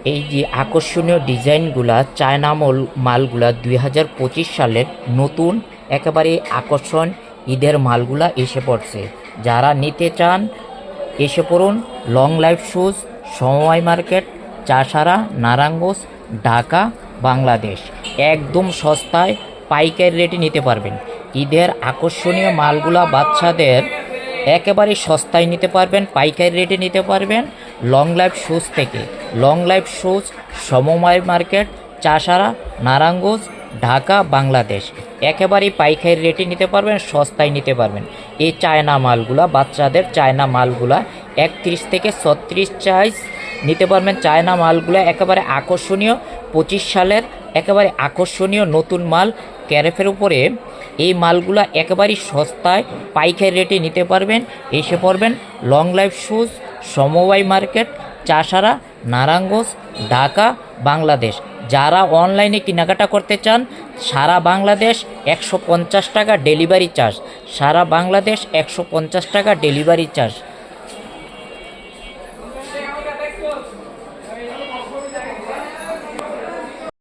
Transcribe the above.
এই যে আকর্ষণীয় ডিজাইনগুলা চায়না মালগুলা 2025 সালের নতুন একেবারে আকর্ষণ ঈদের মালগুলা এসে পড়ছে। যারা নিতে চান এসে পড়ুন। লং লাইফ শুজ, সমবায় মার্কেট, চাষারা, নারায়ণগঞ্জ, ঢাকা, বাংলাদেশ। একদম সস্তায় পাইকারি রেটে নিতে পারবেন। ঈদের আকর্ষণীয় মালগুলা বাচ্চাদের একেবারে সস্তায় নিতে পারবেন, পাইকারি রেটে নিতে পারবেন। লং লাইফ শুজ থেকে লং লাইফ শুজ, সমবায় মার্কেট, চাষারা, নারায়ণগঞ্জ, ঢাকা, বাংলাদেশ। একেবারেই পাইকারি রেটে নিতে পারবেন, সস্তায় নিতে পারবেন। এই চায়না মালগুলা, বাচ্চাদের চায়না মালগুলা 31 থেকে 36 সাইজ নিতে পারবেন। চায়না মালগুলা একেবারে আকর্ষণীয়, 25 সালের একেবারে আকর্ষণীয় নতুন মাল ক্যারেফের উপরে। এই মালগুলা একেবারেই সস্তায় পাইকারি রেটে নিতে পারবেন। এসে পড়বেন লং লাইফ শুজ, সমবায় মার্কেট, চাষারা, নারায়ণগঞ্জ, ঢাকা, বাংলাদেশ। যারা অনলাইনে কেনাকাটা করতে চান, সারা বাংলাদেশ 150 টাকা ডেলিভারি চার্জ। সারা বাংলাদেশ 150 টাকা ডেলিভারি চার্জ।